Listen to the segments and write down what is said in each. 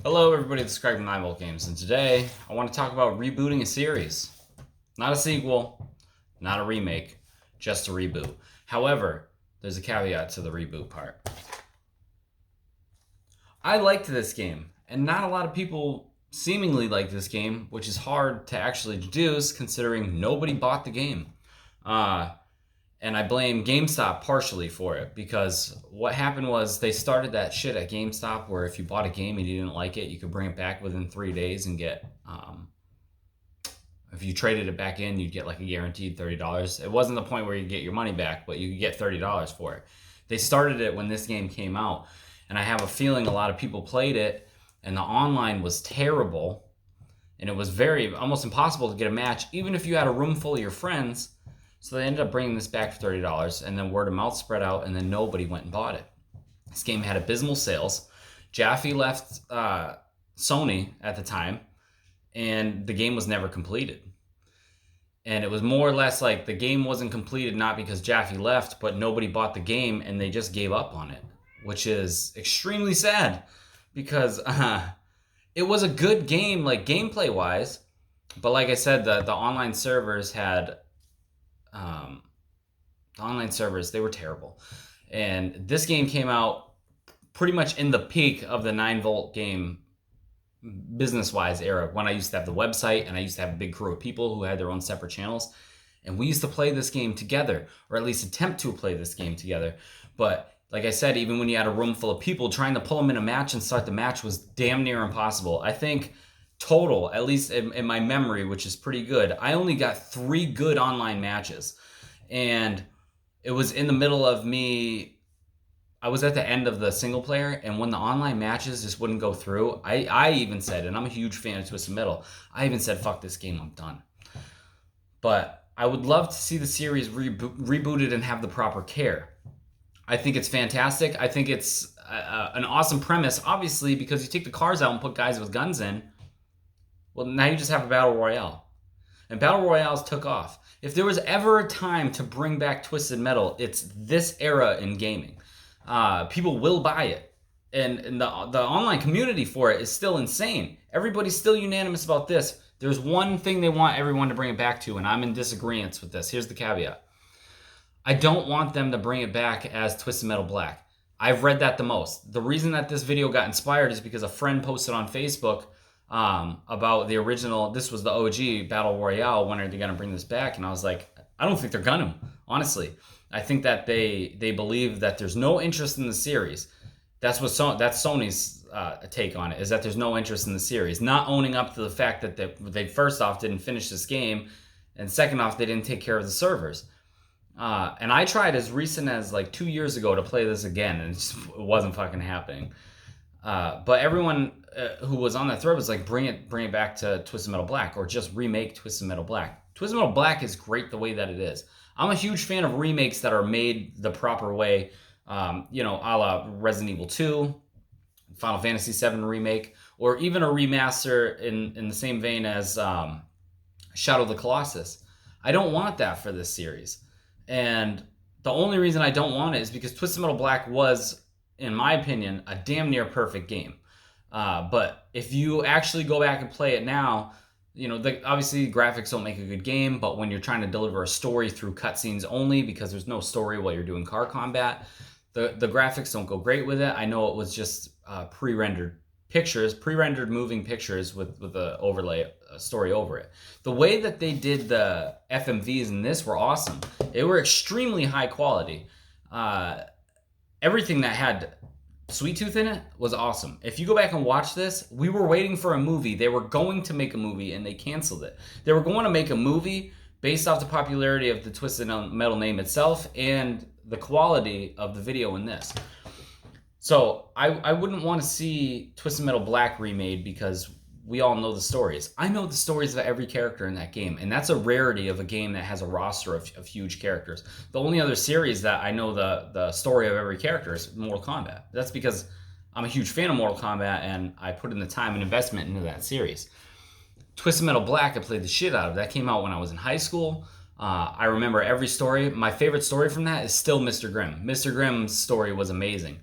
Hello everybody, this is Craig from 9 Games, and today I want to talk about rebooting a series. Not a sequel, not a remake, just a reboot. However, there's a caveat to the reboot part. I liked this game, and not a lot of people seemingly like this game, which is hard to actually deduce considering nobody bought the game. And I blame GameStop partially for it, because what happened was they started that shit at GameStop where if you bought a game and you didn't like it, you could bring it back within 3 days and get, if you traded it back in, you'd get like a guaranteed $30. It wasn't the point where you get your money back, but you could get $30 for it. They started it when this game came out, and I have a feeling a lot of people played it, and the online was terrible, and it was almost impossible to get a match, even if you had a room full of your friends. So they ended up bringing this back for $30, and then word of mouth spread out, and then nobody went and bought it. This game had abysmal sales. Jaffe left Sony at the time, and the game was never completed. And it was more or less like the game wasn't completed not because Jaffe left, but nobody bought the game, and they just gave up on it, which is extremely sad, because it was a good game, like gameplay-wise, but like I said, the online servers had... the online servers, they were terrible. And this game came out pretty much in the peak of the 9 game business-wise era, when I used to have the website and I used to have a big crew of people who had their own separate channels. And we used to play this game together, or at least attempt to play this game together. But like I said, even when you had a room full of people, trying to pull them in a match and start the match was damn near impossible. I think total, at least in my memory, which is pretty good, I only got 3 good online matches. And it was in the middle of me, I was at the end of the single player, and when the online matches just wouldn't go through, I even said, and I'm a huge fan of Twisted Metal, I even said, fuck this game, I'm done. But I would love to see the series rebooted and have the proper care. I think it's fantastic. I think it's an awesome premise, obviously, because you take the cars out and put guys with guns in. Well, now you just have a battle royale. And battle royales took off. If there was ever a time to bring back Twisted Metal, it's this era in gaming. People will buy it. And the online community for it is still insane. Everybody's still unanimous about this. There's one thing they want everyone to bring it back to, and I'm in disagreement with this. Here's the caveat. I don't want them to bring it back as Twisted Metal Black. I've read that the most. The reason that this video got inspired is because a friend posted on Facebook about the original, this was the OG Battle Royale, when are they going to bring this back? And I was like, I don't think they're going to, honestly. I think that they believe that there's no interest in the series. That's Sony's take on it, is that there's no interest in the series. Not owning up to the fact that they first off didn't finish this game, and second off, they didn't take care of the servers. And I tried as recent as like 2 years ago to play this again, and it wasn't fucking happening. But everyone who was on that thread was like, bring it back to Twisted Metal Black, or just remake Twisted Metal Black. Twisted Metal Black is great the way that it is. I'm a huge fan of remakes that are made the proper way, a la Resident Evil 2, Final Fantasy VII Remake, or even a remaster in the same vein as Shadow of the Colossus. I don't want that for this series. And the only reason I don't want it is because Twisted Metal Black was, in my opinion, a damn near perfect game. But if you actually go back and play it now, obviously graphics don't make a good game, but when you're trying to deliver a story through cutscenes only, because there's no story while you're doing car combat, the graphics don't go great with it. I know it was just pre-rendered moving pictures with the overlay story over it. The way that they did the FMVs in this were awesome. They were extremely high quality. Everything that had Sweet Tooth in it was awesome. If you go back and watch this, we were waiting for a movie. They were going to make a movie, and they canceled it. They were going to make a movie based off the popularity of the Twisted Metal name itself and the quality of the video in this. So I wouldn't want to see Twisted Metal Black remade, because we all know the stories. I know the stories of every character in that game, and that's a rarity of a game that has a roster of huge characters. The only other series that I know the story of every character is Mortal Kombat. That's because I'm a huge fan of Mortal Kombat, and I put in the time and investment into that series. Twisted Metal Black, I played the shit out of. That came out when I was in high school. I remember every story. My favorite story from that is still Mr. Grimm. Mr. Grimm's story was amazing.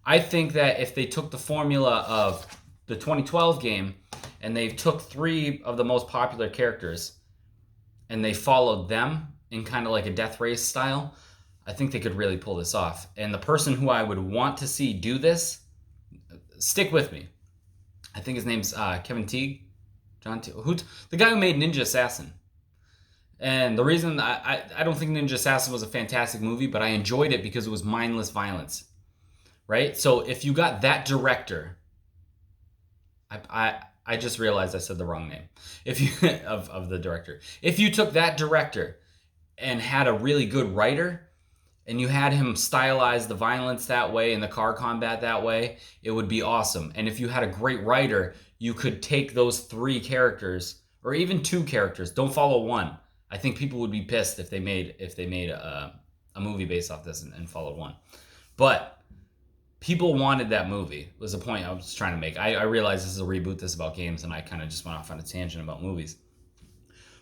I think that if they took the formula of the 2012 game, and they took 3 of the most popular characters and they followed them in kind of like a death race style, I think they could really pull this off. And the person who I would want to see do this, stick with me. I think his name's Kevin Teague. The guy who made Ninja Assassin. And the reason I don't think Ninja Assassin was a fantastic movie, but I enjoyed it because it was mindless violence, right? So if you got that director, I just realized I said the wrong name. If you of the director, if you took that director and had a really good writer, and you had him stylize the violence that way and the car combat that way, it would be awesome. And if you had a great writer, you could take those 3 characters or even 2 characters. Don't follow one. I think people would be pissed if they made a movie based off this and followed one. But people wanted that movie, was the point I was trying to make. I realize this is a reboot, this is about games, and I kind of just went off on a tangent about movies.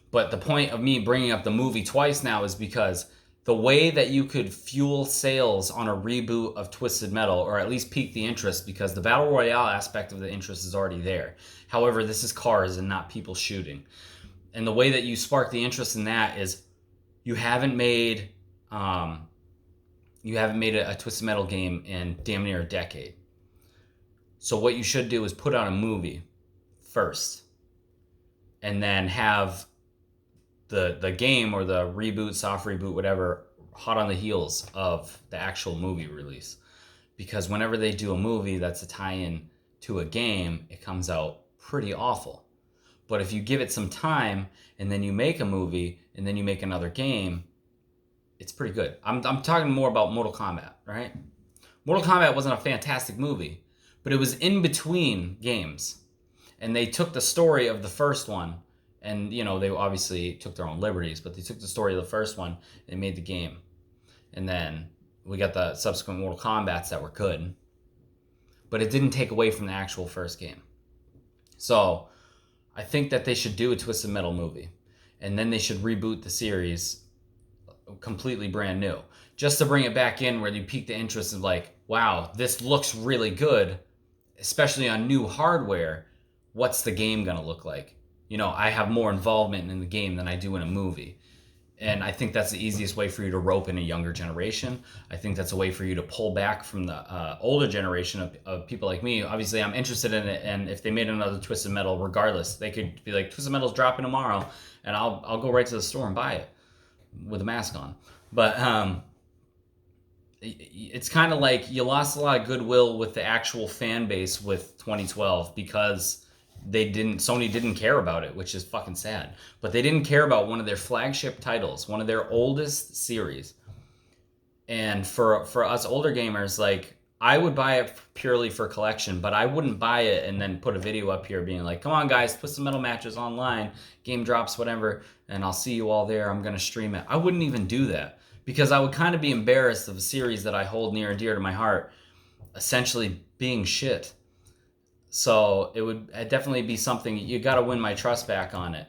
But the point of me bringing up the movie twice now is because the way that you could fuel sales on a reboot of Twisted Metal, or at least pique the interest, because the Battle Royale aspect of the interest is already there. However, this is cars and not people shooting. And the way that you spark the interest in that is you haven't made a Twisted Metal game in damn near a decade. So what you should do is put out a movie first, and then have the game or the reboot, soft reboot, whatever, hot on the heels of the actual movie release. Because whenever they do a movie that's a tie-in to a game, it comes out pretty awful. But if you give it some time and then you make a movie and then you make another game, it's pretty good. I'm talking more about Mortal Kombat, right? Mortal Kombat wasn't a fantastic movie, but it was in between games. And they took the story of the first one, and they obviously took their own liberties, but they took the story of the first one and made the game. And then we got the subsequent Mortal Kombats that were good, but it didn't take away from the actual first game. So I think that they should do a Twisted Metal movie, and then they should reboot the series completely brand new, just to bring it back in where you pique the interest of like, wow, this looks really good, especially on new hardware. What's the game going to look like? I have more involvement in the game than I do in a movie. And I think that's the easiest way for you to rope in a younger generation. I think that's a way for you to pull back from the older generation of people like me. Obviously, I'm interested in it, and if they made another Twisted Metal, regardless, they could be like, Twisted Metal's dropping tomorrow, and I'll go right to the store and buy it with a mask on. But it's kind of like you lost a lot of goodwill with the actual fan base with 2012 because Sony didn't care about it, which is fucking sad. But they didn't care about one of their flagship titles, one of their oldest series. And for us older gamers, like, I would buy it purely for collection, but I wouldn't buy it and then put a video up here being like, come on guys, Twisted Metal matches online, game drops, whatever, and I'll see you all there, I'm going to stream it. I wouldn't even do that, because I would kind of be embarrassed of a series that I hold near and dear to my heart essentially being shit. So it would definitely be something, you got to win my trust back on it.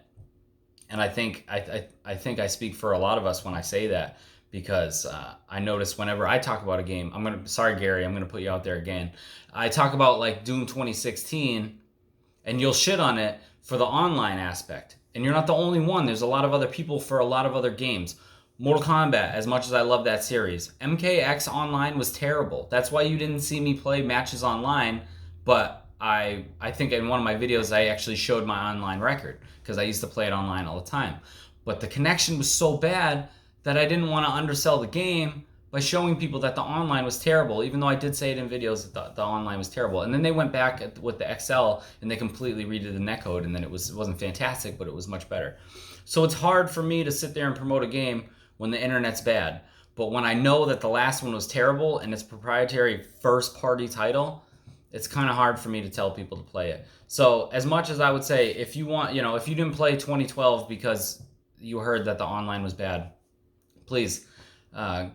And I think I speak for a lot of us when I say that, because I notice whenever I talk about a game, sorry Gary, I'm gonna put you out there again. I talk about like Doom 2016, and you'll shit on it for the online aspect. And you're not the only one. There's a lot of other people for a lot of other games. Mortal Kombat, as much as I love that series, MKX Online was terrible. That's why you didn't see me play matches online, but I think in one of my videos I actually showed my online record, because I used to play it online all the time. But the connection was so bad that I didn't want to undersell the game by showing people that the online was terrible, even though I did say it in videos that the online was terrible. And then they went back with the XL and they completely redid the netcode, and then it wasn't fantastic, but it was much better. So it's hard for me to sit there and promote a game when the internet's bad. But when I know that the last one was terrible and it's proprietary first-party title, it's kind of hard for me to tell people to play it. So as much as I would say, if you want, if you didn't play 2012 because you heard that the online was bad, please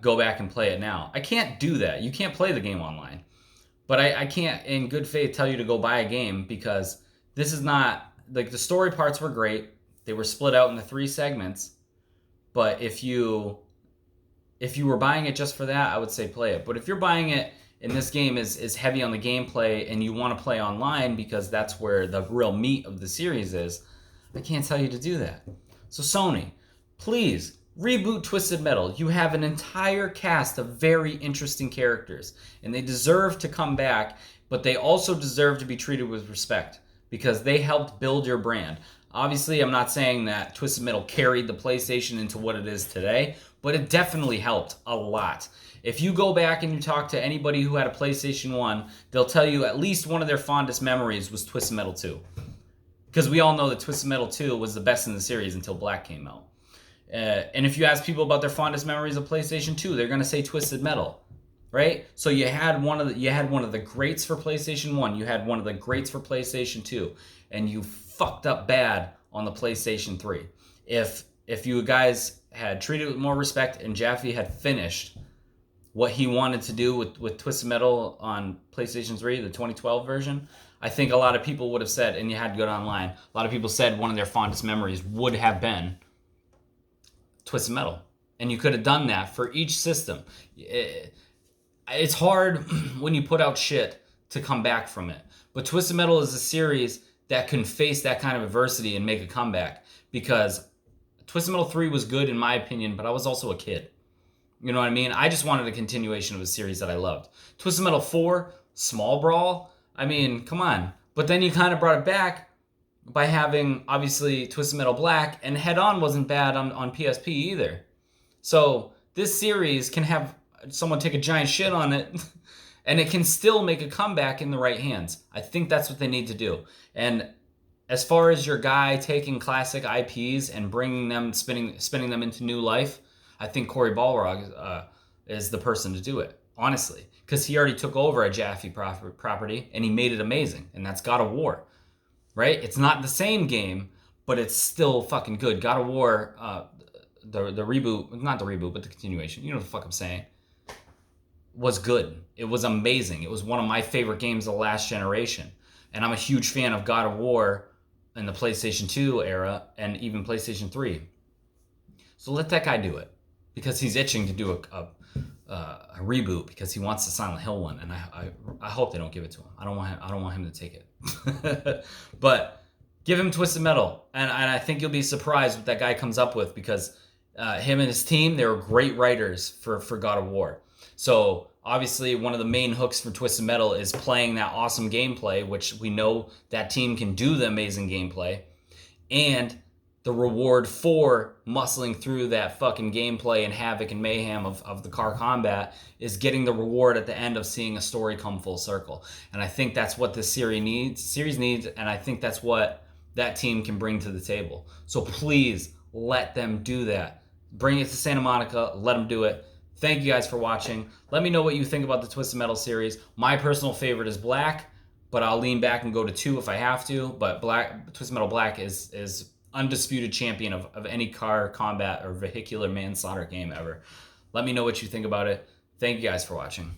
go back and play it now. I can't do that. You can't play the game online. But I can't, in good faith, tell you to go buy a game, because this is not, like, the story parts were great. They were split out into 3 segments. But if you were buying it just for that, I would say play it. But if you're buying it and this game is heavy on the gameplay and you want to play online because that's where the real meat of the series is, I can't tell you to do that. So Sony, please reboot Twisted Metal. You have an entire cast of very interesting characters, and they deserve to come back, but they also deserve to be treated with respect because they helped build your brand. Obviously, I'm not saying that Twisted Metal carried the PlayStation into what it is today, but it definitely helped a lot. If you go back and you talk to anybody who had a PlayStation 1, they'll tell you at least one of their fondest memories was Twisted Metal 2. Because we all know that Twisted Metal 2 was the best in the series until Black came out. And if you ask people about their fondest memories of PlayStation 2, they're going to say Twisted Metal, right? So you had one of the greats for PlayStation 1, you had one of the greats for PlayStation 2, and you fucked up bad on the PlayStation 3. If you guys had treated it with more respect and Jaffe had finished what he wanted to do with Twisted Metal on PlayStation 3, the 2012 version, I think a lot of people would have said, and you had good online, a lot of people said one of their fondest memories would have been Twisted Metal. And you could have done that for each system. It's hard when you put out shit to come back from it. But Twisted Metal is a series that can face that kind of adversity and make a comeback. Because Twisted Metal 3 was good in my opinion, but I was also a kid. You know what I mean? I just wanted a continuation of a series that I loved. Twisted Metal 4, Small Brawl, I mean, come on. But then you kind of brought it back by having, obviously, Twisted Metal Black, and Head On wasn't bad on PSP either. So this series can have someone take a giant shit on it, and it can still make a comeback in the right hands. I think that's what they need to do. And as far as your guy taking classic IPs and bringing them, spinning them into new life, I think Cory Balrog is the person to do it, honestly. Because he already took over a Jaffe property and he made it amazing. And that's God of War, right? It's not the same game, but it's still fucking good. God of War, the reboot, not the reboot, but the continuation, you know what the fuck I'm saying, was good. It was amazing. It was one of my favorite games of the last generation. And I'm a huge fan of God of War in the PlayStation 2 era and even PlayStation 3. So let that guy do it. Because he's itching to do a reboot because he wants the Silent Hill one, and I hope they don't give it to him. I don't want him to take it. But give him Twisted Metal, and I think you'll be surprised what that guy comes up with because him and his team, they were great writers for God of War. So obviously one of the main hooks for Twisted Metal is playing that awesome gameplay, which we know that team can do the amazing gameplay, and the reward for muscling through that fucking gameplay and havoc and mayhem of the car combat is getting the reward at the end of seeing a story come full circle. And I think that's what this series needs, and I think that's what that team can bring to the table. So please let them do that. Bring it to Santa Monica, let them do it. Thank you guys for watching. Let me know what you think about the Twisted Metal series. My personal favorite is Black, but I'll lean back and go to 2 if I have to. But Twisted Metal Black is undisputed champion of any car combat or vehicular manslaughter game ever. Let me know what you think about it. Thank you guys for watching.